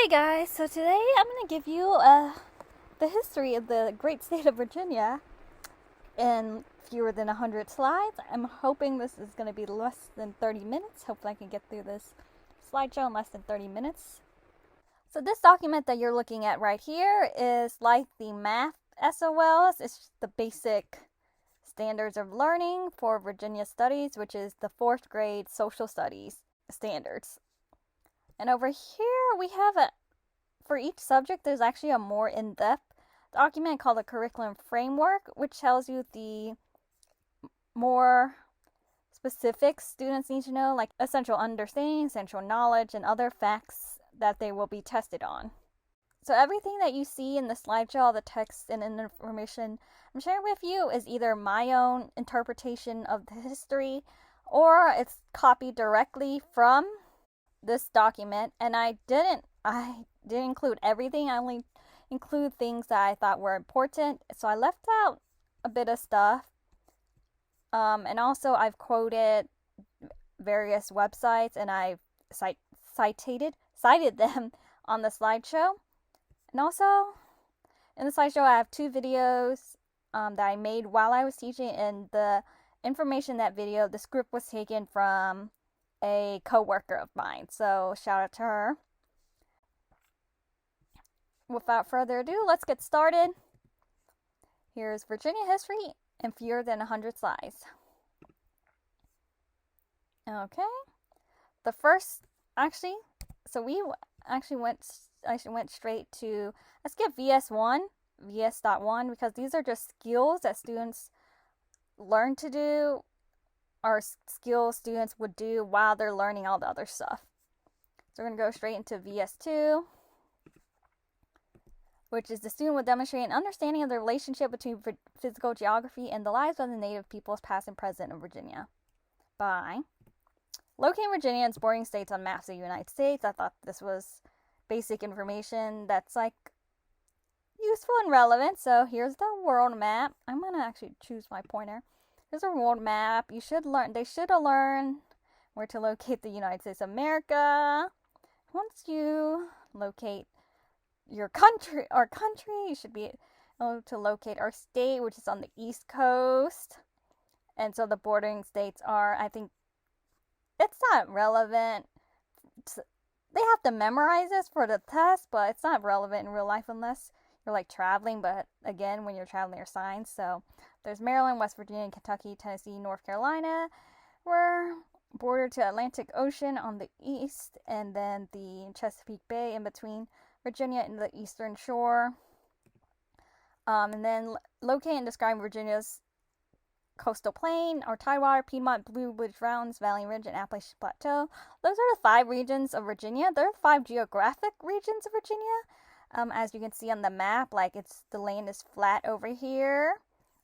Hey guys, so today I'm going to give you the history of the great state of Virginia in fewer than 100 slides. I'm hoping this is going to be less than 30 minutes. Hopefully I can get through this slideshow in less than 30 minutes. So this document that you're looking at right here is like the math SOLs. It's the basic standards of learning for Virginia studies, which is the 4th grade social studies standards. And over here we have for each subject, there's actually a more in-depth document called the curriculum framework, which tells you the more specifics students need to know, like essential understanding, essential knowledge, and other facts that they will be tested on. So everything that you see in the slideshow, all the text and information I'm sharing with you is either my own interpretation of the history or it's copied directly from this document, and I didn't include everything. I only include things that I thought were important, so I left out a bit of stuff. And also I've quoted various websites and I've cited them on the slideshow. And also in the slideshow I have 2 videos that I made while I was teaching, and the information in that video, the script was taken from a co-worker of mine, so shout out to her. Without further ado, let's get started. Here's Virginia history in fewer than 100 slides. Okay, the first, we went straight to, let's get VS1, VS.1, because these are just skills that students learn to do, or skills students would do while they're learning all the other stuff. So we're going to go straight into VS2, which is the student will demonstrate an understanding of the relationship between physical geography and the lives of the native peoples past and present in Virginia by locating Virginia and its bordering states on maps of the United States. I thought this was basic information that's like useful and relevant. So here's the world map. I'm going to actually choose my pointer. Here's a world map. They should have learned where to locate the United States of America. Once you locate our country, you should be able to locate our state, which is on the East Coast. And so the bordering states are, I think, it's not relevant. They have to memorize this for the test, but it's not relevant in real life unless you're like traveling. But again, when you're traveling, you're signs. So there's Maryland, West Virginia, Kentucky, Tennessee, North Carolina. We're bordered to Atlantic Ocean on the east, and then the Chesapeake Bay in between Virginia and the eastern shore. And then locate and describe Virginia's coastal plain, or Tidewater, Piedmont, Blue Ridge Mountains, Valley Ridge, and Appalachian Plateau. Those are the 5 regions of Virginia. There are 5 geographic regions of Virginia. As you can see on the map, like the land is flat over here,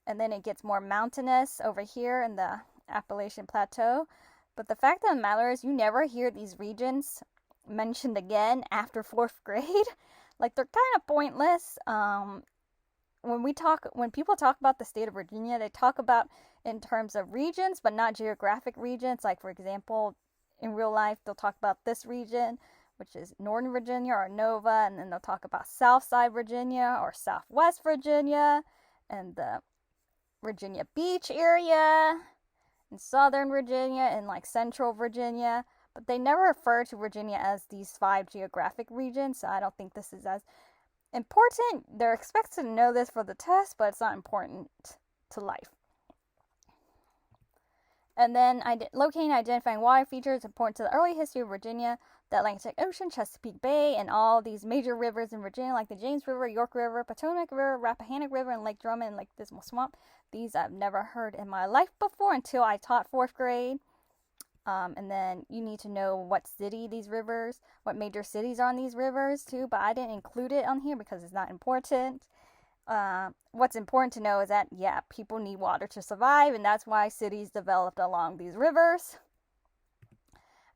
and then it gets more mountainous over here in the Appalachian Plateau. But the fact of the matter is, you never hear these regions mentioned again after 4th grade. Like, they're kind of pointless. When people talk about the state of Virginia, they talk about in terms of regions, but not geographic regions. Like, for example, in real life, they'll talk about this region, which is Northern Virginia or Nova, and then they'll talk about Southside Virginia or Southwest Virginia, and the Virginia Beach area, and Southern Virginia, and like Central Virginia. But they never refer to Virginia as these 5 geographic regions, so I don't think this is as important. They're expected to know this for the test, but it's not important to life. And then locating and identifying water features important to the early history of Virginia, the Atlantic Ocean, Chesapeake Bay, and all these major rivers in Virginia, like the James River, York River, Potomac River, Rappahannock River, and Lake Drummond, and Lake Dismal Swamp. These I've never heard in my life before until I taught 4th grade. And then you need to know what major cities are on these rivers too, but I didn't include it on here because it's not important. What's important to know is that, people need water to survive, and that's why cities developed along these rivers.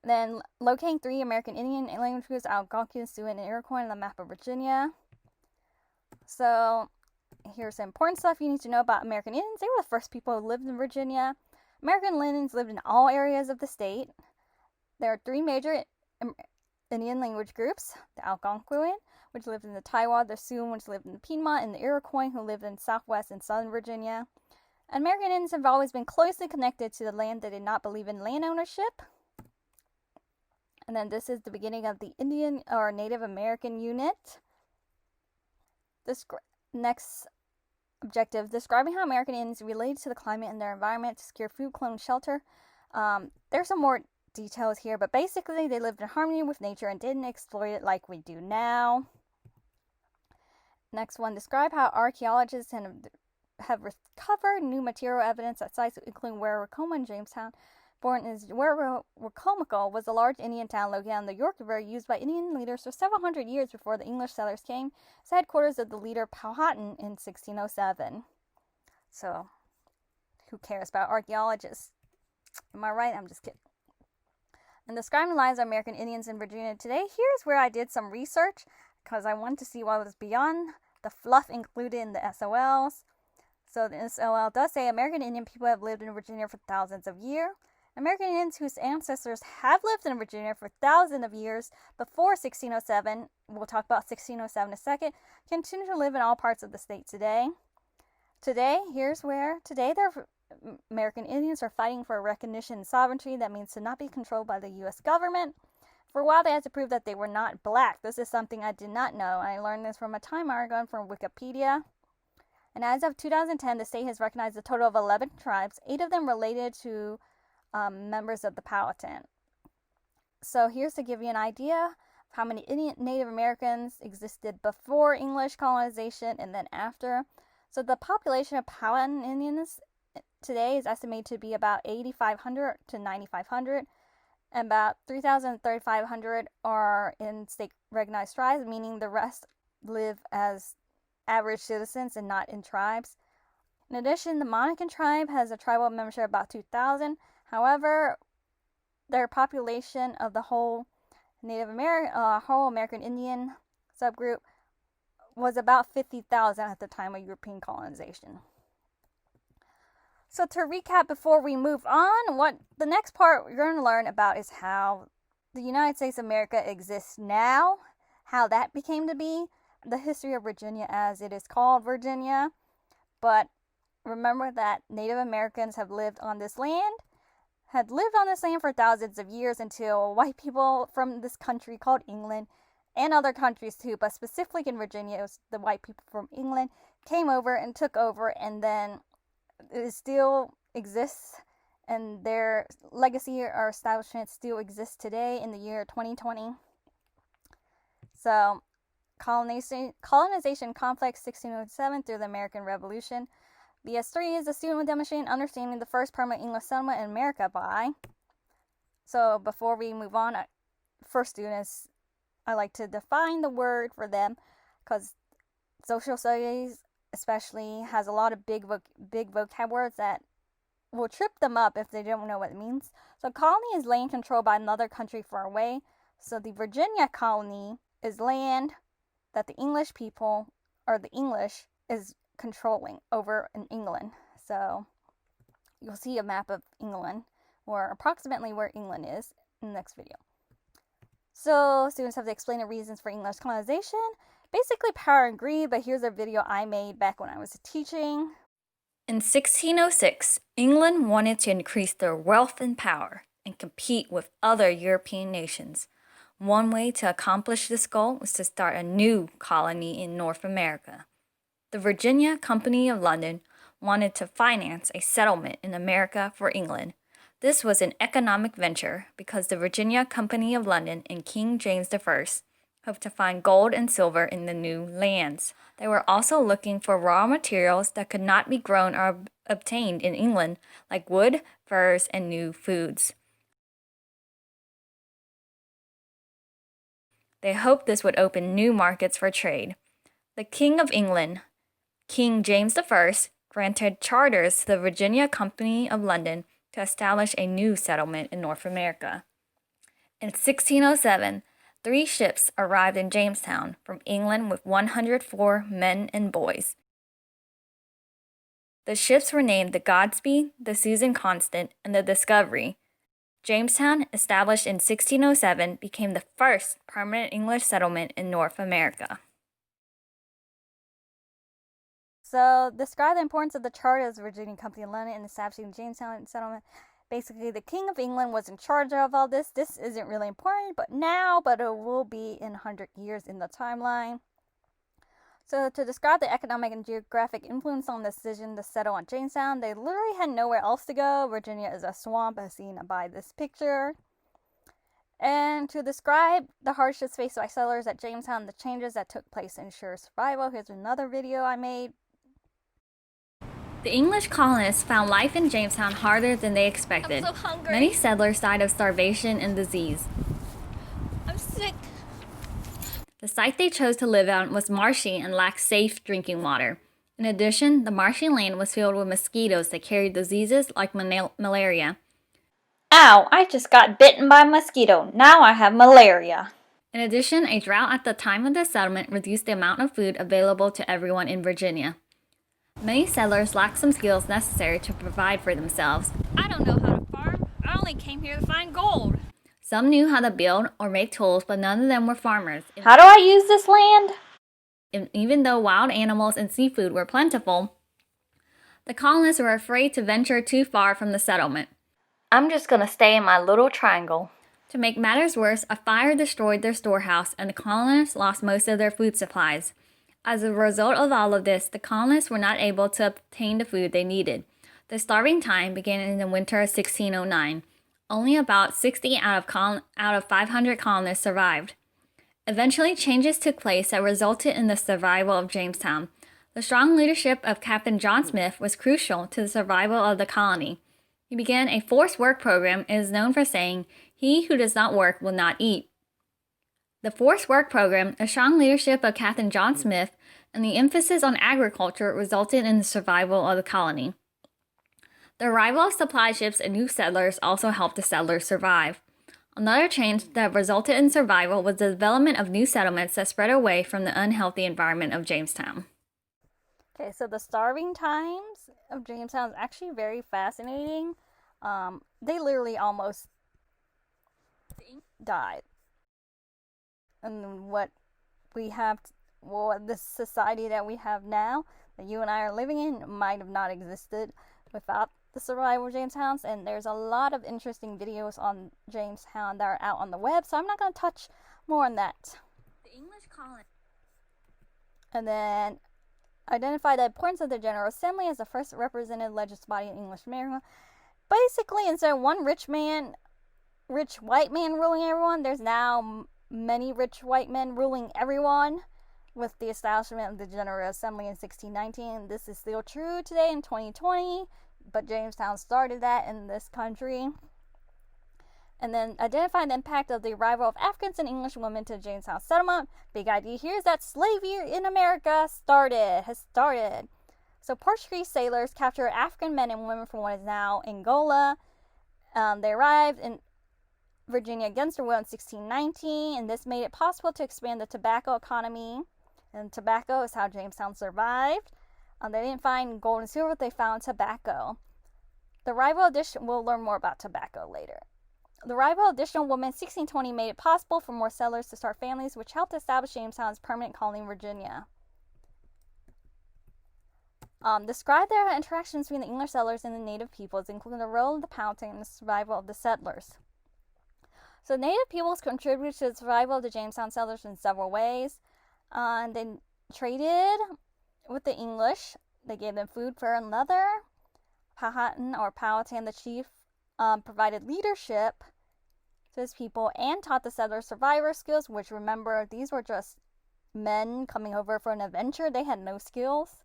And then locating 3 American Indian languages, Algonquin, Sioux, and Iroquois on the map of Virginia. So here's some important stuff you need to know about American Indians. They were the first people who lived in Virginia. American Indians lived in all areas of the state. There are 3 major Indian language groups, the Algonquin, which lived in the Taiwan, the Sioux, which lived in the Piedmont, and the Iroquois, who lived in southwest and southern Virginia. American Indians have always been closely connected to the land. They did not believe in land ownership. And then this is the beginning of the Indian or Native American unit. This next objective, describing how American Indians related to the climate and their environment to secure food, clothing, shelter. There's some more details here, but basically they lived in harmony with nature and didn't exploit it like we do now. Next one, describe how archaeologists have recovered new material evidence at sites including Warracoma and Jamestown. Born as Warracoma was a large Indian town located on the York River, used by Indian leaders for several hundred years before the English settlers came. It's the headquarters of the leader Powhatan in 1607. So, who cares about archaeologists? Am I right? I'm just kidding. And describing the lives of American Indians in Virginia today, here's where I did some research because I wanted to see what was beyond the fluff included in the SOLs. So the SOL does say American Indian people have lived in Virginia for thousands of years. American Indians whose ancestors have lived in Virginia for thousands of years before 1607, we'll talk about 1607 in a second, continue to live in all parts of the state today. Today, their American Indians are fighting for recognition and sovereignty. That means to not be controlled by the U.S. government. For a while, they had to prove that they were not black. This is something I did not know. I learned this from a Time article from Wikipedia. And as of 2010, the state has recognized a total of 11 tribes, 8 of them related to members of the Powhatan. So here's to give you an idea of how many Native Americans existed before English colonization and then after. So the population of Powhatan Indians today is estimated to be about 8,500 to 9,500, and about 3,000 to 3,500 are in state recognized tribes, meaning the rest live as average citizens and not in tribes. In addition, the Monacan tribe has a tribal membership of about 2,000. However, their population of the whole whole American Indian subgroup was about 50,000 at the time of European colonization. So to recap before we move on, what the next part we're going to learn about is how the United States of America exists now, how that became to be, the history of Virginia as it is called Virginia. But remember that Native Americans had lived on this land for thousands of years until white people from this country called England, and other countries too, but specifically in Virginia, it was the white people from England came over and took over, and then it still exists, and their legacy or establishment still exists today in the year 2020. So, colonization complex 1607 through the American Revolution. VS.3 is a student demonstrating understanding the first permanent English settlement in America by. So before we move on, for students, I like to define the word for them because social studies especially has a lot of big vocab words that will trip them up if they don't know what it means. So colony is land controlled by another country far away. So the Virginia colony is land that the English people, or the English, is controlling over in England. So you'll see a map of England, or approximately where England is, in the next video. So students have to explain the reasons for English colonization. Basically power and greed, but here's a video I made back when I was teaching. In 1606, England wanted to increase their wealth and power and compete with other European nations. One way to accomplish this goal was to start a new colony in North America. The Virginia Company of London wanted to finance a settlement in America for England. This was an economic venture because the Virginia Company of London and King James I hoped to find gold and silver in the new lands. They were also looking for raw materials that could not be grown or obtained in England, like wood, furs, and new foods. They hoped this would open new markets for trade. The King of England, King James I, granted charters to the Virginia Company of London to establish a new settlement in North America. In 1607, 3 ships arrived in Jamestown from England with 104 men and boys. The ships were named the Godspeed, the Susan Constant, and the Discovery. Jamestown, established in 1607, became the first permanent English settlement in North America. So, describe the importance of the charter of the Virginia Company in London in establishing Jamestown settlement. Basically, the King of England was in charge of all this. This isn't really important, but it will be in 100 years in the timeline. So, to describe the economic and geographic influence on the decision to settle on Jamestown, they literally had nowhere else to go. Virginia is a swamp, as seen by this picture. And to describe the hardships faced by settlers at Jamestown, the changes that took place to ensure survival, here's another video I made. The English colonists found life in Jamestown harder than they expected. I'm so hungry. Many settlers died of starvation and disease. I'm sick. The site they chose to live on was marshy and lacked safe drinking water. In addition, the marshy land was filled with mosquitoes that carried diseases like malaria. Ow, I just got bitten by a mosquito. Now I have malaria. In addition, a drought at the time of the settlement reduced the amount of food available to everyone in Virginia. Many settlers lacked some skills necessary to provide for themselves. I don't know how to farm. I only came here to find gold. Some knew how to build or make tools, but none of them were farmers. How do I use this land? And even though wild animals and seafood were plentiful, the colonists were afraid to venture too far from the settlement. I'm just gonna stay in my little triangle. To make matters worse, a fire destroyed their storehouse and the colonists lost most of their food supplies. As a result of all of this, the colonists were not able to obtain the food they needed. The starving time began in the winter of 1609. Only about 60 out of 500 colonists survived. Eventually, changes took place that resulted in the survival of Jamestown. The strong leadership of Captain John Smith was crucial to the survival of the colony. He began a forced work program and is known for saying, "He who does not work will not eat." The forced work program, the strong leadership of Captain John Smith, and the emphasis on agriculture resulted in the survival of the colony. The arrival of supply ships and new settlers also helped the settlers survive. Another change that resulted in survival was the development of new settlements that spread away from the unhealthy environment of Jamestown. Okay, so the starving times of Jamestown is actually very fascinating. They literally almost died. And what we have, this society that we have now, that you and I are living in, might have not existed without the survival of Jamestown. And there's a lot of interesting videos on Jamestown that are out on the web, so I'm not going to touch more on that. The English colony. And then identify the importance of the General Assembly as the first representative legislative body in English America. Basically, instead of one rich white man ruling everyone, there's now many rich white men ruling everyone with the establishment of the General Assembly in 1619. This is still true today in 2020, but Jamestown started that in this country. And then identify the impact of the arrival of Africans and English women to the Jamestown settlement. Big idea here is that slavery in America has started. So Portuguese sailors captured African men and women from what is now Angola. They arrived in Virginia against their will in 1619, and this made it possible to expand the tobacco economy. And tobacco is how Jamestown survived. They didn't find gold and silver, they found tobacco. The arrival of we'll learn more about tobacco later. The arrival of additional women in 1620 made it possible for more settlers to start families, which helped establish Jamestown as a permanent colony in Virginia. Describe their interactions between the English settlers and the native peoples, including the role of the Powhatan in the survival of the settlers. So native peoples contributed to the survival of the Jamestown settlers in several ways. They traded with the English. They gave them food, fur, and leather. Powhatan, the chief, provided leadership to his people and taught the settlers survivor skills, which, remember, these were just men coming over for an adventure. They had no skills.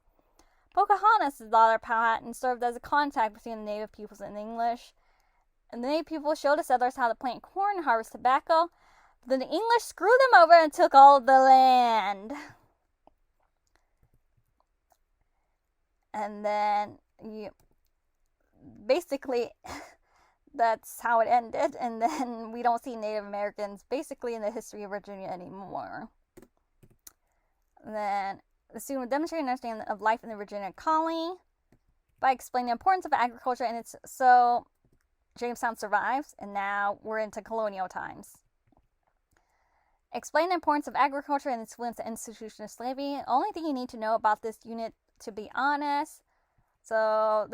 Pocahontas' daughter Powhatan served as a contact between the native peoples and the English. And the native people showed the settlers how to plant corn and harvest tobacco. Then the English screwed them over and took all of the land. And then, basically, that's how it ended. And then we don't see Native Americans basically in the history of Virginia anymore. And then the student will demonstrate an understanding of life in the Virginia colony by explaining the importance of agriculture. And Jamestown survives, and now we're into colonial times. Explain the importance of agriculture and its influence on the institution of slavery. Only thing you need to know about this unit, to be honest. So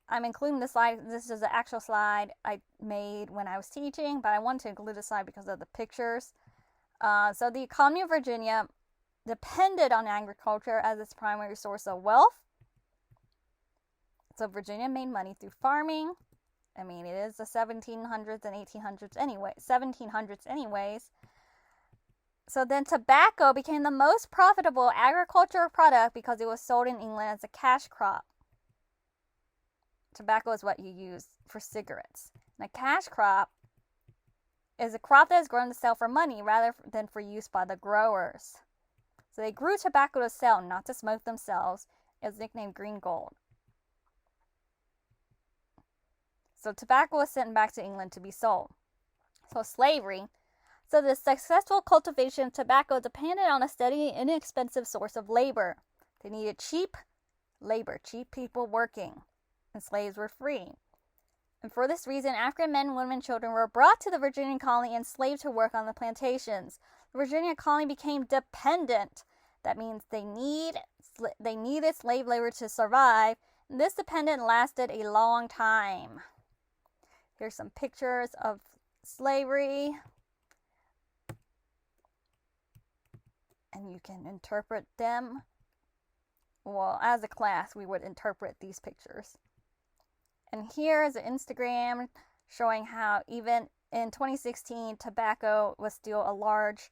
I'm including this slide. This is the actual slide I made when I was teaching, but I wanted to include this slide because of the pictures. So the economy of Virginia depended on agriculture as its primary source of wealth. So Virginia made money through farming. I mean, it is the 1700s and 1800s anyway, 1700s anyways. So then tobacco became the most profitable agricultural product because it was sold in England as a cash crop. Tobacco is what you use for cigarettes. And a cash crop is a crop that is grown to sell for money rather than for use by the growers. So they grew tobacco to sell, not to smoke themselves. It was nicknamed green gold. So tobacco was sent back to England to be sold. So slavery. So the successful cultivation of tobacco depended on a steady, inexpensive source of labor. They needed cheap labor, cheap people working, and slaves were free. And for this reason, African men, women, and children were brought to the Virginian colony and enslaved to work on the plantations. The Virginia colony became dependent. That means they needed slave labor to survive. And this dependence lasted a long time. Here's some pictures of slavery. And you can interpret them. Well, as a class, we would interpret these pictures. And here is an Instagram showing how even in 2016, tobacco was still a large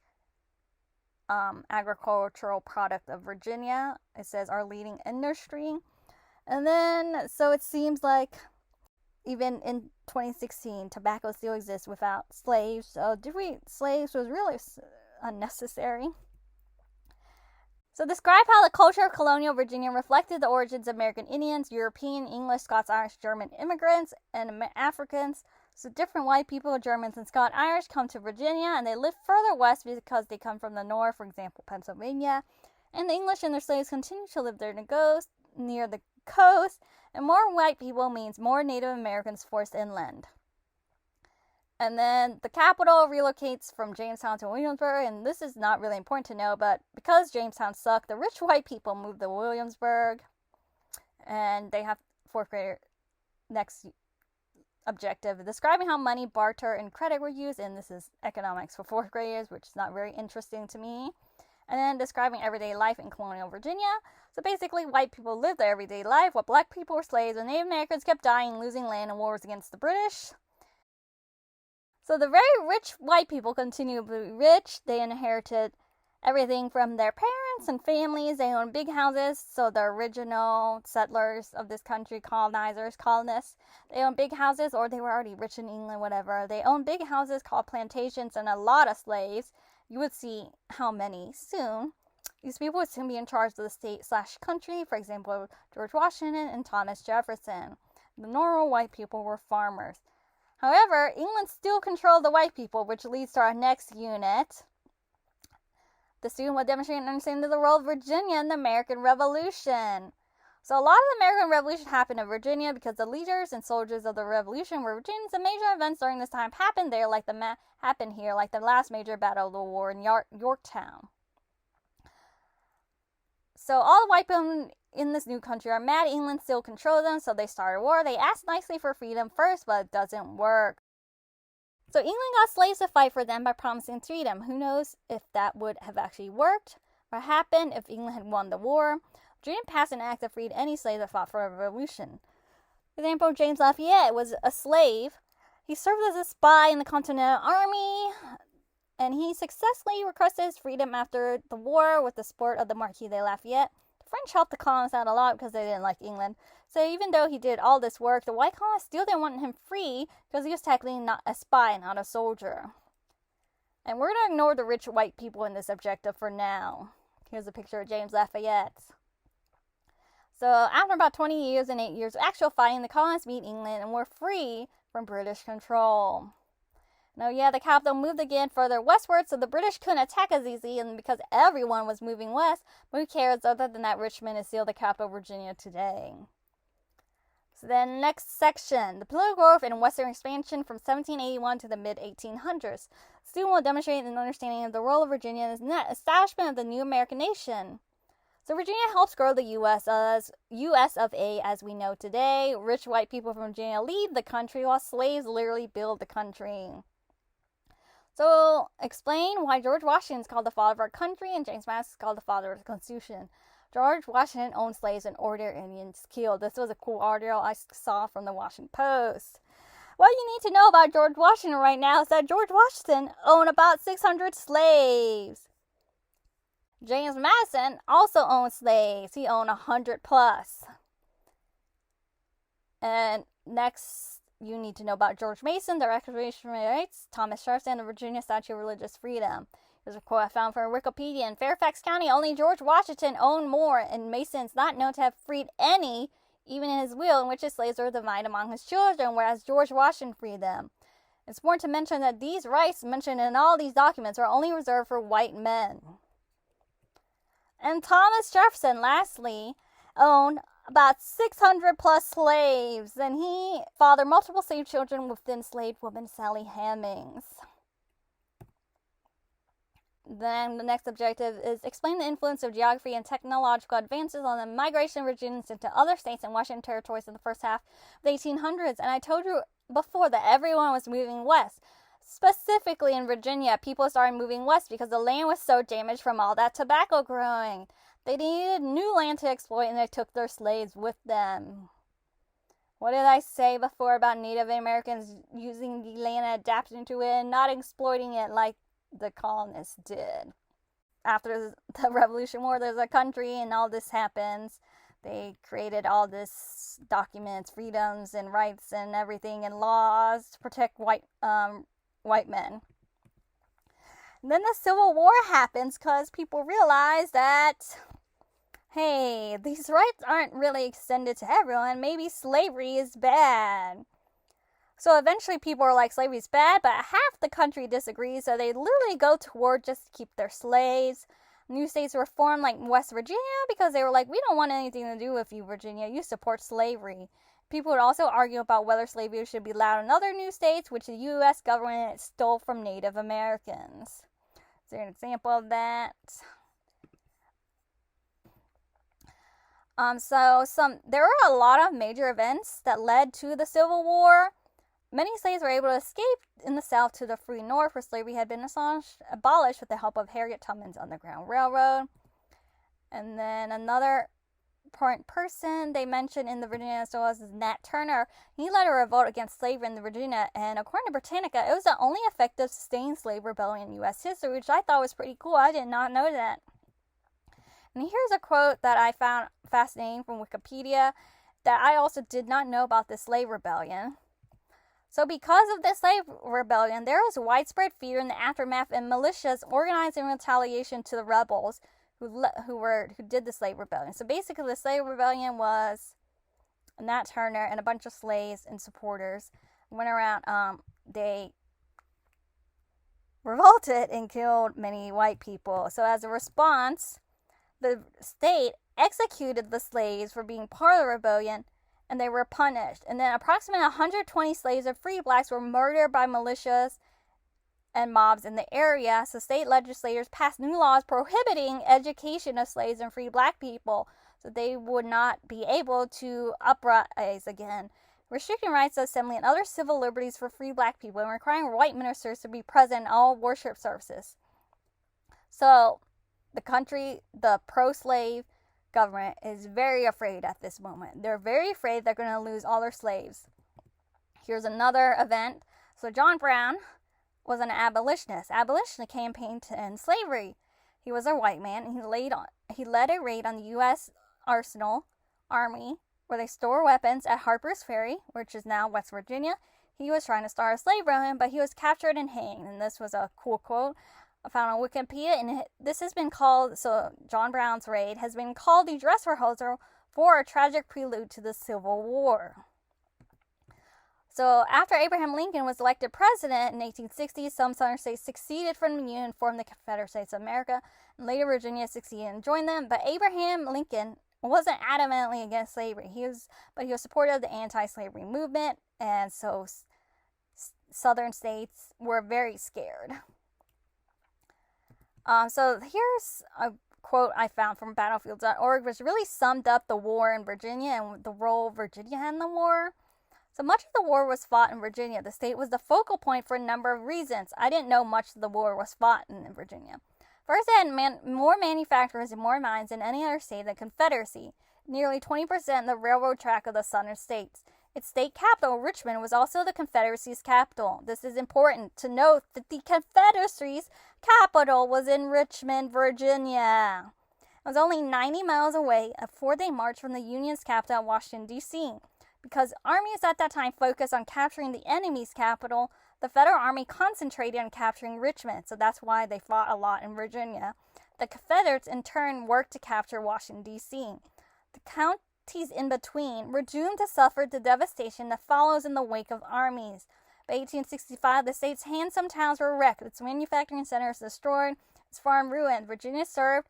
agricultural product of Virginia. It says our leading industry. And then, so it seems like even in 2016, tobacco still exists without slaves. So slaves was really unnecessary. So describe how the culture of colonial Virginia reflected the origins of American Indians, European, English, Scots, Irish, German immigrants, and Africans. So different white people, Germans and Scotch-Irish, come to Virginia, and they live further west because they come from the north, for example, Pennsylvania. And the English and their slaves continue to live there near the coast, and more white people means more Native Americans forced inland. And then the capital relocates from Jamestown to Williamsburg, and this is not really important to know, but because Jamestown sucked, the rich white people moved to Williamsburg, and they have fourth grade next objective, describing how money, barter, and credit were used, and this is economics for fourth graders, which is not very interesting to me. And then describing everyday life in colonial Virginia. So basically, white people lived their everyday life, while black people were slaves, and Native Americans kept dying, losing land in wars against the British. So the very rich white people continue to be rich. They inherited everything from their parents and families. They owned big houses. So the original settlers of this country, colonists, they owned big houses, or they were already rich in England, whatever. They owned big houses called plantations and a lot of slaves. You would see how many soon. These people would soon be in charge of the state/country. For example, George Washington and Thomas Jefferson. The normal white people were farmers. However, England still controlled the white people, which leads to our next unit. The student will demonstrate an understanding of the role of Virginia in the American Revolution. So a lot of the American Revolution happened in Virginia because the leaders and soldiers of the Revolution were Virginians. And major events during this time happened there, like happened here, like the last major battle of the war in Yorktown. So all the white people in this new country are mad England still controls them, so they start a war. They ask nicely for freedom first, but it doesn't work. So England got slaves to fight for them by promising freedom. Who knows if that would have actually worked? What happened if England had won the war? Virginia passed an act that freed any slave that fought for a revolution. For example, James Lafayette was a slave. He served as a spy in the Continental Army, and he successfully requested his freedom after the war with the support of the Marquis de Lafayette. The French helped the colonists out a lot because they didn't like England. So even though he did all this work, the white colonists still didn't want him free because he was technically not a spy, not a soldier. And we're going to ignore the rich white people in this objective for now. Here's a picture of James Lafayette. So after about 20 years and 8 years of actual fighting, the colonists beat England and were free from British control. Now, yeah, the capital moved again further westward, so the British couldn't attack as easy, and because everyone was moving west, but who cares? Other than that, Richmond is still the capital of Virginia today. So then next section, the political growth and western expansion from 1781 to the mid-1800s. Student will demonstrate an understanding of the role of Virginia in the establishment of the new American nation. So Virginia helps grow the U.S. of A. as we know today. Rich white people from Virginia lead the country while slaves literally build the country. So explain why George Washington is called the father of our country and James Madison is called the father of the Constitution. George Washington owned slaves and ordered Indians killed. This was a cool article I saw from the Washington Post. What you need to know about George Washington right now is that George Washington owned about 600 slaves. James Madison also owned slaves. He owned 100 plus. And next, you need to know about George Mason, the Declaration of Rights, Thomas Jefferson, the Virginia Statute of Religious Freedom. There's a quote I found from Wikipedia. In Fairfax County, only George Washington owned more, and Mason is not known to have freed any, even in his will, in which his slaves were divided among his children, whereas George Washington freed them. It's important to mention that these rights mentioned in all these documents are only reserved for white men. And Thomas Jefferson, lastly, owned about 600 plus slaves, and he fathered multiple slave children with the enslaved woman Sally Hemings. Then the next objective is explain the influence of geography and technological advances on the migration of Virginians into other states and Washington territories in the first half of the 1800s. And I told you before that everyone was moving west. Specifically in Virginia, people started moving west because the land was so damaged from all that tobacco growing. They needed new land to exploit, and they took their slaves with them. What did I say before about Native Americans using the land and adapting to it and not exploiting it like the colonists did? After the Revolution War, there's a country and all this happens. They created all this documents, freedoms and rights and everything and laws to protect white men. And then the Civil War happens because people realize that, hey, these rights aren't really extended to everyone. Maybe slavery is bad. So eventually people are like, slavery is bad, but half the country disagrees, so they literally go to war just to keep their slaves. New states were formed like West Virginia because they were like, we don't want anything to do with you, Virginia. You support slavery. People would also argue about whether slavery should be allowed in other new states, which the U.S. government stole from Native Americans. Is there an example of that? There were a lot of major events that led to the Civil War. Many slaves were able to escape in the South to the free North, where slavery had been abolished with the help of Harriet Tubman's Underground Railroad. And then another important person they mentioned in the Virginia was Nat Turner. He led a revolt against slavery in Virginia, and according to Britannica, it was the only effective sustained slave rebellion in U.S. history, which I thought was pretty cool. I did not know that. And here's a quote that I found fascinating from Wikipedia that I also did not know about the slave rebellion. So because of the slave rebellion, there was widespread fear in the aftermath, and militias organized in retaliation to the rebels who did the slave rebellion. So basically the slave rebellion was Nat Turner and a bunch of slaves and supporters went around, they revolted and killed many white people. So as a response, the state executed the slaves for being part of the rebellion, and they were punished. And then approximately 120 slaves and free blacks were murdered by militias and mobs in the area. So state legislators passed new laws prohibiting education of slaves and free black people, so they would not be able to uprise again, restricting rights of assembly and other civil liberties for free black people, and requiring white ministers to be present in all worship services. So the pro-slave government is very afraid at this moment. They're very afraid they're going to lose all their slaves. Here's another event. So John Brown was an abolitionist. Abolitionist campaigned to end slavery. He was a white man, and he led a raid on the U.S. Army, where they store weapons at Harper's Ferry, which is now West Virginia. He was trying to start a slave rebellion, but he was captured and hanged. And this was a cool quote I found on Wikipedia, and this has been called, so John Brown's raid has been called the dress rehearsal for a tragic prelude to the Civil War. So after Abraham Lincoln was elected president in 1860, some southern states seceded from the Union and formed the Confederate States of America, and later Virginia seceded and joined them. But Abraham Lincoln wasn't adamantly against slavery. He was supportive of the anti-slavery movement, and so southern states were very scared. So here's a quote I found from battlefield.org, which really summed up the war in Virginia and the role Virginia had in the war. So much of the war was fought in Virginia. The state was the focal point for a number of reasons. I didn't know much of the war was fought in Virginia. First, it had more manufacturers and more mines than any other state in the Confederacy, nearly 20% of the railroad track of the southern states. Its state capital, Richmond, was also the Confederacy's capital. This is important to note that the Confederacy's capital was in Richmond, Virginia. It was only 90 miles away, a 4-day march from the Union's capital, Washington, D.C. Because armies at that time focused on capturing the enemy's capital, the Federal Army concentrated on capturing Richmond, so that's why they fought a lot in Virginia. The Confederates, in turn, worked to capture Washington, D.C. The counties in between were doomed to suffer the devastation that follows in the wake of armies. By 1865, the state's handsome towns were wrecked, its manufacturing centers destroyed, its farm ruined. Virginia starved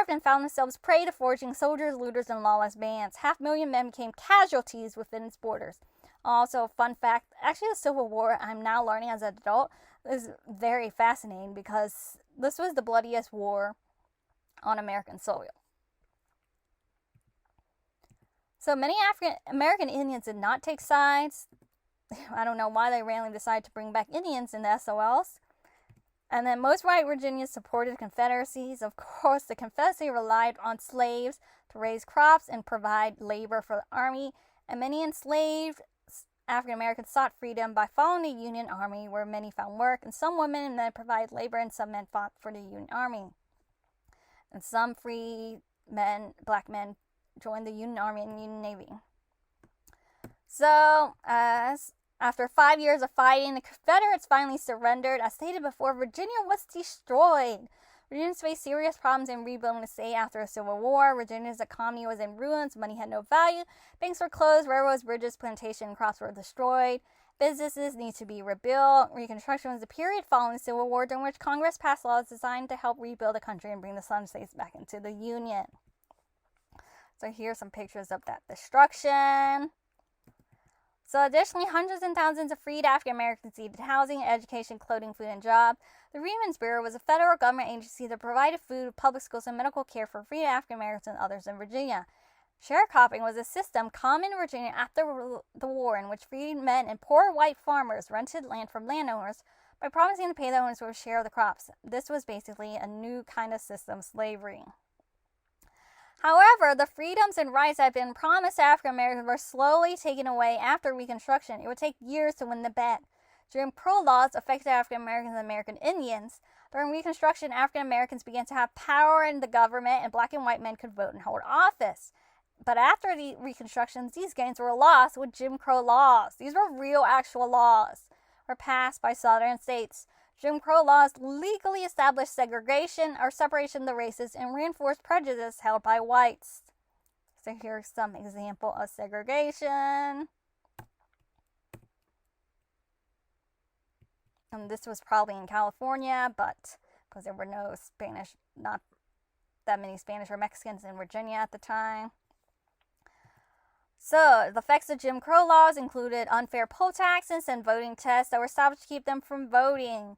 and found themselves prey to foraging soldiers, looters, and lawless bands. 500,000 men became casualties within its borders. Also, fun fact, actually the Civil War, I'm now learning as an adult, is very fascinating because this was the bloodiest war on American soil. So many African Indians did not take sides. I don't know why they randomly decided to bring back Indians in the SOLs. And then most white Virginians supported Confederacies. Of course, the Confederacy relied on slaves to raise crops and provide labor for the army. And many enslaved African Americans sought freedom by following the Union Army, where many found work. And some women and men provided labor, and some men fought for the Union Army. And some free men, black men, joined the Union Army and Union Navy. So, after 5 years of fighting, the Confederates finally surrendered. As stated before, Virginia was destroyed. Virginians faced serious problems in rebuilding the state after the Civil War. Virginia's economy was in ruins. Money had no value. Banks were closed. Railroads, bridges, plantation, and crops were destroyed. Businesses need to be rebuilt. Reconstruction was the period following the Civil War during which Congress passed laws designed to help rebuild the country and bring the Southern states back into the Union. So here's some pictures of that destruction. So additionally, hundreds and thousands of freed African Americans needed housing, education, clothing, food, and jobs. The Freedmen's Bureau was a federal government agency that provided food, public schools, and medical care for freed African Americans and others in Virginia. Sharecropping was a system common in Virginia after the war, in which freed men and poor white farmers rented land from landowners by promising to pay the owners for a share of the crops. This was basically a new kind of system, slavery. However, the freedoms and rights that had been promised to African Americans were slowly taken away after Reconstruction. It would take years to win them back. Jim Crow laws affected African Americans and American Indians. During Reconstruction, African Americans began to have power in the government, and black and white men could vote and hold office. But after the Reconstruction, these gains were lost with Jim Crow laws. These were real, actual laws, were passed by southern states. Jim Crow laws legally established segregation or separation of the races and reinforced prejudice held by whites. So here's some example of segregation. And this was probably in California, but because there were not that many Spanish or Mexicans in Virginia at the time. So, the effects of Jim Crow laws included unfair poll taxes and voting tests that were established to keep them from voting.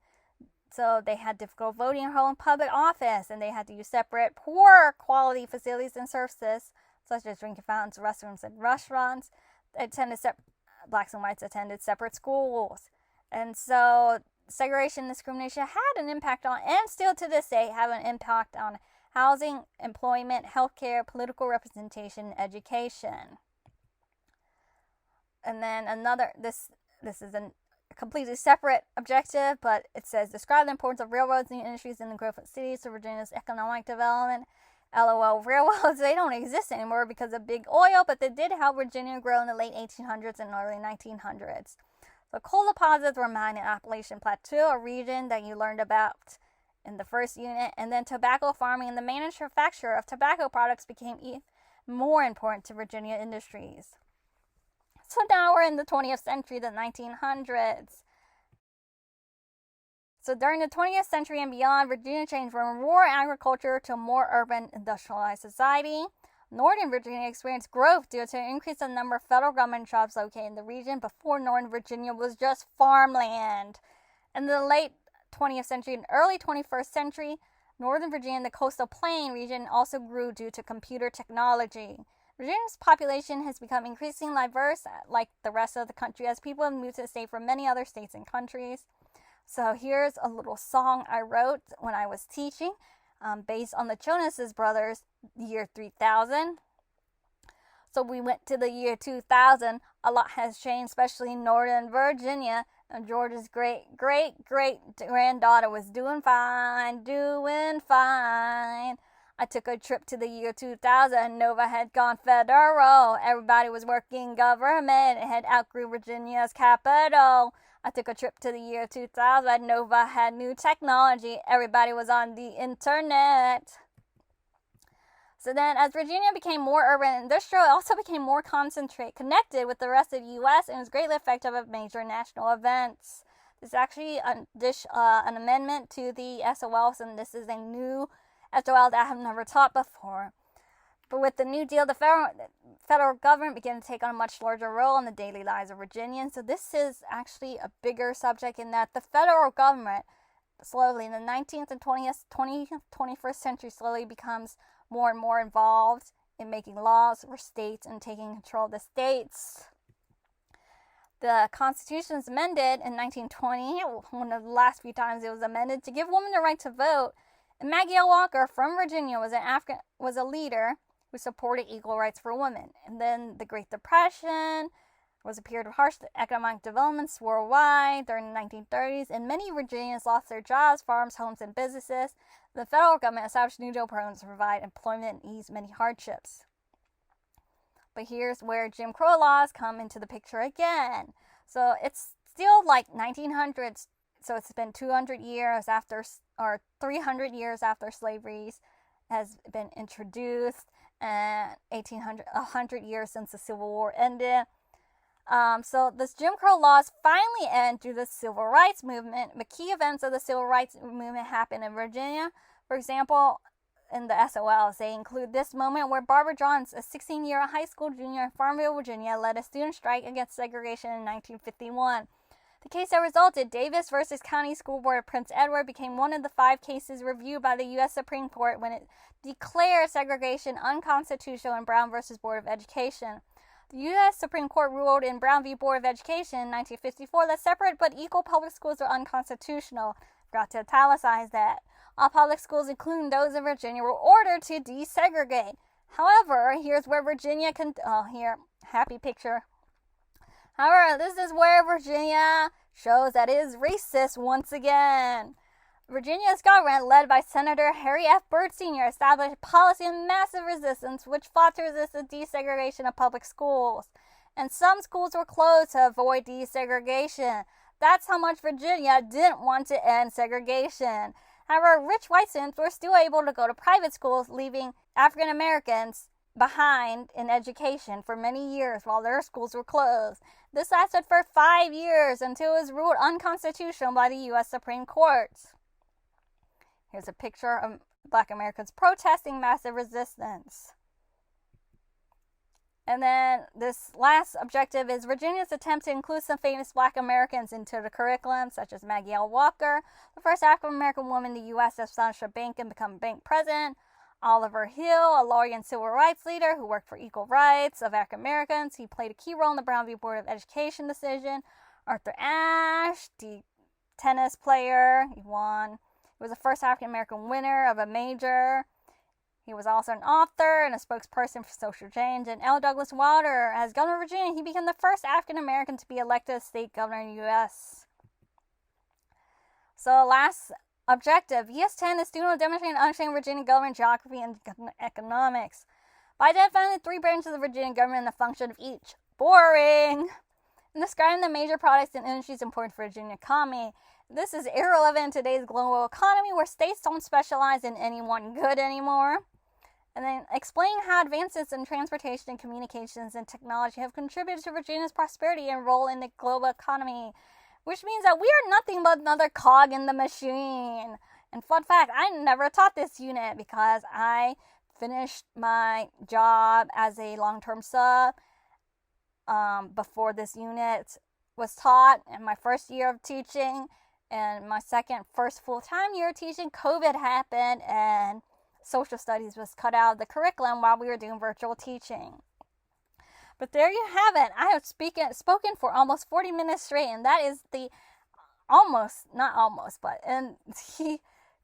So, they had difficult voting and holding public office, and they had to use separate, poor quality facilities and services, such as drinking fountains, restrooms, and restaurants. Blacks and whites attended separate schools. And so, segregation and discrimination had an impact on, and still to this day, have an impact on housing, employment, healthcare, political representation, and education. And then this is a completely separate objective, but it says, describe the importance of railroads and industries in the growth of cities to Virginia's economic development. LOL, railroads, they don't exist anymore because of big oil, but they did help Virginia grow in the late 1800s and early 1900s. So coal deposits were mined in Appalachian Plateau, a region that you learned about in the first unit, and then tobacco farming and the manufacture of tobacco products became even more important to Virginia industries. So now we're in the 20th century, the 1900s. So during the 20th century and beyond, Virginia changed from rural agriculture to a more urban, industrialized society. Northern Virginia experienced growth due to an increase in the number of federal government jobs located in the region. Before, Northern Virginia was just farmland. In the late 20th century and early 21st century, Northern Virginia and the coastal plain region also grew due to computer technology. Virginia's population has become increasingly diverse, like the rest of the country, as people have moved to the state from many other states and countries. So here's a little song I wrote when I was teaching, based on the Jonas Brothers, year 3000. So we went to the year 2000. A lot has changed, especially in Northern Virginia. And George's great-great-great-granddaughter was doing fine. I took a trip to the year 2000. Nova had gone federal. Everybody was working government. It had outgrew Virginia's capital. I took a trip to the year 2000. Nova had new technology. Everybody was on the internet. So then, as Virginia became more urban and industrial, it also became more connected with the rest of the U.S. and was greatly effective at major national events. This is actually an amendment to the SOLs, and this is a new SOL that I have never taught before. But with the New Deal, the federal government began to take on a much larger role in the daily lives of Virginians. So this is actually a bigger subject in that the federal government slowly in the 19th and 21st century slowly becomes more and more involved in making laws for states and taking control of the states. The Constitution was amended in 1920, one of the last few times it was amended, to give women the right to vote. And Maggie L. Walker from Virginia was a leader who supported equal rights for women. And then the Great Depression was a period of harsh economic developments worldwide during the 1930s, and many Virginians lost their jobs, farms, homes, and businesses. The federal government established New Deal programs to provide employment and ease many hardships. But here's where Jim Crow laws come into the picture again. So it's still like 1900s, so it's been 200 years after, or 300 years after slavery has been introduced, and 100 years since the Civil War ended. So this Jim Crow laws finally end through the Civil Rights Movement. The key events of the Civil Rights Movement happened in Virginia. For example, in the SOLs, they include this moment where Barbara Johns, a 16-year high school junior in Farmville, Virginia, led a student strike against segregation in 1951. The case that resulted, Davis versus County School Board of Prince Edward, became one of the 5 cases reviewed by the U.S. Supreme Court when it declared segregation unconstitutional in Brown versus Board of Education. The U.S. Supreme Court ruled in Brown v. Board of Education in 1954 that separate but equal public schools are unconstitutional. Forgot to italicize that. All public schools, including those in Virginia, were ordered to desegregate. However, here's where Virginia happy picture. However, this is where Virginia shows that it is racist once again. Virginia's government, led by Senator Harry F. Byrd Sr., established a policy of massive resistance which fought to resist the desegregation of public schools. And some schools were closed to avoid desegregation. That's how much Virginia didn't want to end segregation. However, rich white students were still able to go to private schools, leaving African Americans behind in education for many years while their schools were closed. This lasted for 5 years until it was ruled unconstitutional by the U.S. Supreme Court. Here's a picture of Black Americans protesting massive resistance. And then this last objective is Virginia's attempt to include some famous Black Americans into the curriculum, such as Maggie L. Walker, the first African American woman in the U.S. to establish a bank and become bank president. Oliver Hill, a lawyer and civil rights leader who worked for equal rights of African Americans. He played a key role in the Brown v. Board of Education decision. Arthur Ashe, the tennis player, he won. He was the first African American winner of a major. He was also an author and a spokesperson for social change. And L. Douglas Wilder, as governor of Virginia, he became the first African American to be elected as state governor in the U.S. So last objective, VS.10 is student will demonstrate and understand Virginia government, geography, and economics by identifying the 3 branches of Virginia government and the function of each. Boring! And describing the major products and industries important for Virginia economy. This is irrelevant in today's global economy where states don't specialize in any one good anymore. And then explain how advances in transportation and communications and technology have contributed to Virginia's prosperity and role in the global economy, which means that we are nothing but another cog in the machine. And fun fact, I never taught this unit because I finished my job as a long-term sub before this unit was taught. In my first year of teaching and my first full-time year of teaching, COVID happened and social studies was cut out of the curriculum while we were doing virtual teaching. But there you have it. I have spoken for almost 40 minutes straight, and that is the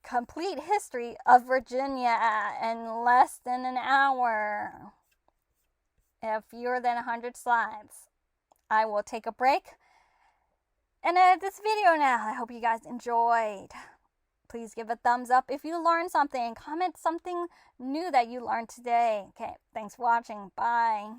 complete history of Virginia in less than an hour. If fewer than 100 slides. I will take a break and edit this video now. I hope you guys enjoyed. Please give a thumbs up if you learned something. Comment something new that you learned today. Okay, thanks for watching. Bye.